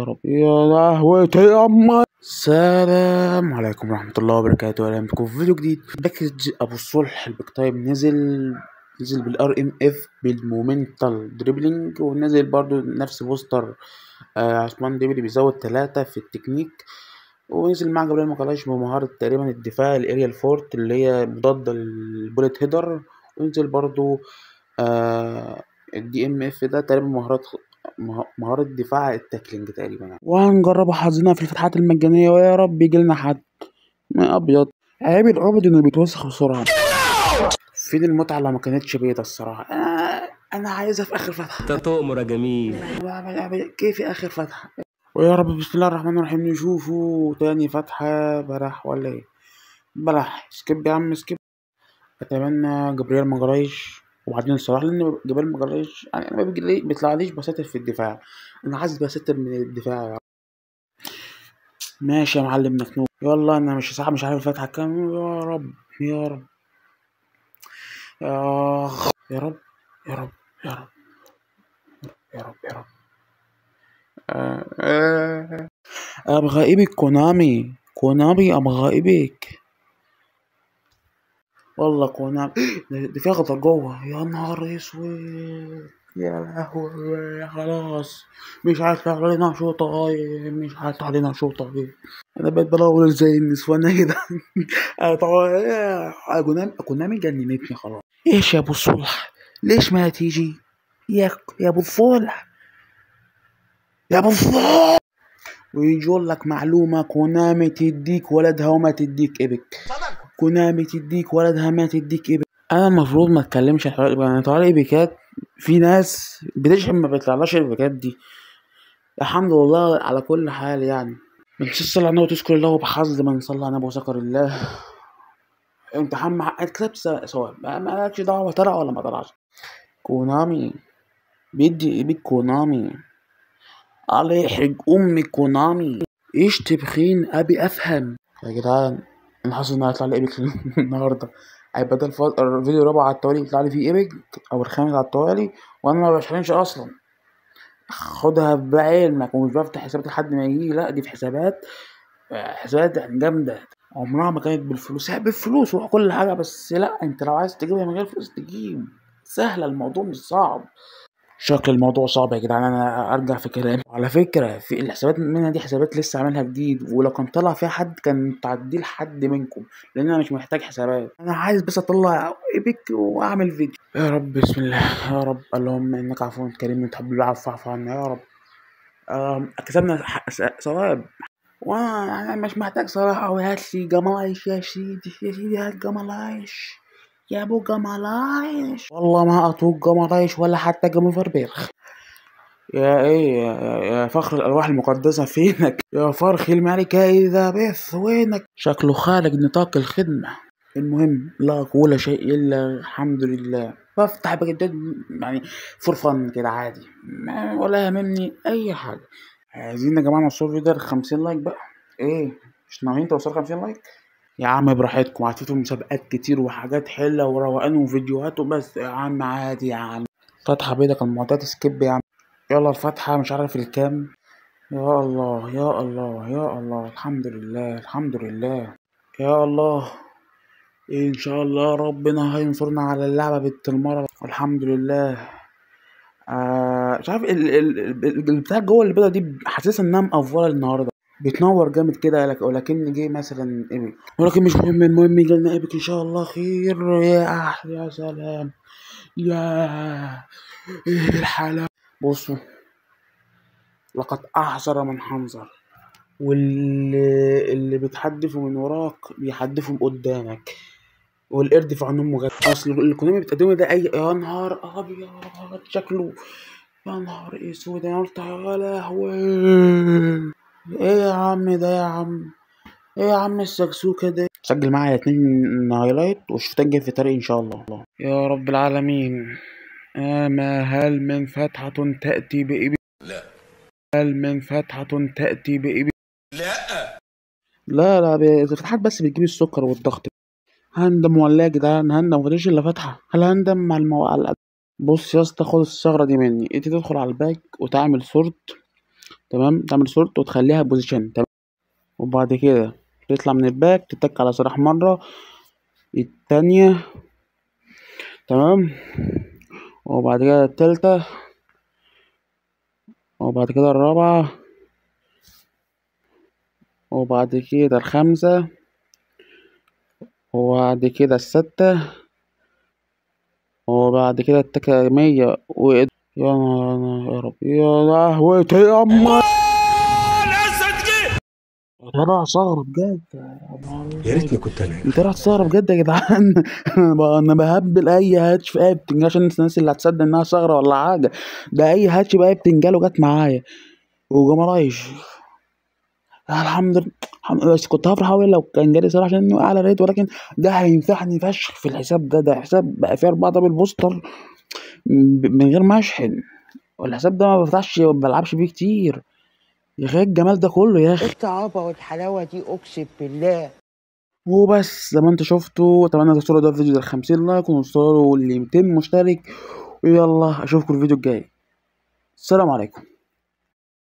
يا رب يا لهوتي يا أما. السلام عليكم ورحمة الله وبركاته، أهلا بكم في فيديو جديد. باكج أبو الصلح البيك تايم نزل بالار ام اف بالمومنتال دريبلينج، ونزل برضو نفس بوستر عثمان ديمبلي بيزود 3 في التكنيك، ونزل مع جبريل ماكالايش بمهارة تقريبا الدفاع الاريال فورت اللي هي مضادة للبوليت هيدر، ونزل برضو الدي ام اف ده تقريبا مهارة دفاع التاكلينج تقريبا يعني. وهنجرب حظنا في الفتحات المجانية ويا رب يجيلنا حد ما ابيض. عيب الابيض انه بيتوسخ بسرعة. فين المتعة لو ما كانتش بيضة الصراحة. انا عايزها في اخر فتحة. انت تؤمر يا جميل. كيف في اخر فتحة؟ ويا رب بسم الله الرحمن الرحيم نشوفه تاني فتحة بلح ولا ايه؟ بلح. سكيب يا عم سكيب. اتمنى جبريل ماجرايش. وبعدين الصراحة لان جبريل ماجرايش يعني انا ما بيطلعليش بساتر في الدفاع، انا عايز بساتر من الدفاع. ماشي يا معلم مخنوق. يلا انا مش صح، مش عارف الفتحة كام. يا رب يا رب يا رب يا رب يا رب يا رب يا رب. ابغى ايبك كونامي ابغى ايبك والله كونامي. دي فيها غلطة جوه. يا نهار اسود يا لهوي. خلاص مش هيفتح علينا شوطة. مش هيفتح علينا شوطة. انا بقيت بدور زي النسوان كده. كونامي جننتني خلاص. ايش يا ابو الصلح؟ ليش ما تيجي يا ابو الصلح يا ابو الصلح؟ ويجي يقول لك معلومة: كونامي تديك ولدها وما تديك ابك. كونامي تديك ولدها ما تديك ابك. انا المفروض ما اتكلمش عن حوار يعني طالع ايبكات. في ناس بتشحن ما بيطلعلاش الايبكات دي. الحمد لله على كل حال يعني. من تصلي على النبي وتذكر الله وبحظ من صلى على النبي وذكر الله. امتحان كتبت سواء ما لكش دعوة طلع ولا ما طلعش. كونامي بيدي ايبك. كونامي الله يحرج امك. كونامي ايش تبخين ابي افهم يا جدعان. انا حاسس ان هيطلع لي ايبك النهارده. هيبقى ده الفيديو الرابع على التوالي يطلع لي فيه ايبك، او الخامس على التوالي، وانا ما بشحنش اصلا. خدها بعلمك. ومش بفتح حسابات لحد ما يجي، لا دي في حسابات جامده. عمرها ما كانت بالفلوس. هي بالفلوس وكل حاجه، بس لا انت لو عايز تجيبها من غير فلوس تجيب. سهله، الموضوع مش صعب. شكل الموضوع صعب يا جدعان. انا ارجع في كلامي. على فكره في الحسابات منها دي حسابات لسه عاملها جديد، ولو كان طلع فيها حد كان تعديه لحد منكم، لان انا مش محتاج حسابات. انا عايز بس اطلع ايبك واعمل فيديو. يا رب بسم الله. يا رب اللهم انك عفو كريم تحب العفو فاعف عنا يا رب. كسبنا ثواب. وانا مش محتاج صراحه. وهات لي جمالايش يا سيدي. يا سيدي هات جمالايش يا ابو جمالايش. والله ما اطوق جمالايش ولا حتى جمفربيخ. يا ايه يا فخر الارواح المقدسه فينك يا فرخ الملكه اذا بث وينك. شكله خارج نطاق الخدمه. المهم لا اقول شيء الا الحمد لله. بفتح بجداد يعني فور فن كده عادي، ولا يهمني اي حاجه. عايزين يا جماعه نوصل فيديو 50 لايك بقى. ايه مش ناويين توصلوا 50 لايك؟ يا عم براحتكم. عطيتوا مسابقات كتير وحاجات حلوه وروقان وفيديوهات وبس يا عم. عادي يا عم. فتحة بيدك المعطيات سكيب يا عم. يلا الفتحة مش عارف الكام. يا الله يا الله يا الله. الحمد لله الحمد لله يا الله. ان شاء الله ربنا هينصرنا على اللعبة بنت المرة. الحمد لله. مش عارف البتاع جوه البيضة دي حاسسها انها مقفولة النهاردة. بتنور جامد كده ولكن جه مثلا ايبك، ولكن مش مهم. المهم يجيلنا ايبك ان شاء الله خير. يا احلى يا سلام يا ايه الحلاوة. بصوا لقد أحذر من حنظر. واللي بتحدفه من وراك بيحدفهم قدامك. والقرد في عنهم مغاد. اصل اللي كنا بتقدمه ده اي يا نهار ابيض شكله. يا نهار اسود. انا قلت يا لهوي. ايه يا عم ده يا عم. ايه يا عم السكسوكه ده. سجل معايا 2 هايلايت وشفتك جاي في طريق ان شاء الله. يا رب العالمين. هل من فتحة تأتي بإبل؟ لا. هل من فتحة تأتي بإبل؟ لا فتحات بس بتجيب السكر والضغط. هندم ولا يا جدعان هندم. مفيش الا فتحة. هل هندم مع على الأدب. بص يا اسطى خد الثغرة دي مني. انت تدخل على الباك وتعمل سورت. تمام، تعمل سورت وتخليها بوزيشن تمام، وبعد كده تطلع من الباك تتك على صراح مرة التانية تمام، وبعد كده التالتة، وبعد كده الرابعة، وبعد كده الخامسة، وبعد كده الستة، وبعد كده التكامية يا رب يا لهوتي يا أما طلع ثغرة بجد يا ريتني كنت انا. طلع ثغرة بجد يا جدعان. أنا بهبل أي هاتش في أي بتنجان عشان الناس اللي هتصدق إنها ثغرة ولا حاجة، ده أي هاتش بأي بتنجان جت معايا وجمرايش الحمد لله. بس كنت هفرح أوي لو كان جالي صراحة عشان إنه أعلى ريت، ولكن ده هينفعني فشخ في الحساب ده حساب بقى فيه 4 دبل بوستر من غير ما أشحن، والحساب ده ما بفتحش مبلعبش بيه كتير يا أخي، الجمال ده كله يا أخي. الطعابة والحلاوة دي أقسم بالله. وبس زي ما انتوا شفتوا، اتمنى توصلوا ده الفيديو ده 50 لايك ونوصلوا ل 200 مشترك، ويلا اشوفكم الفيديو الجاي. السلام عليكم.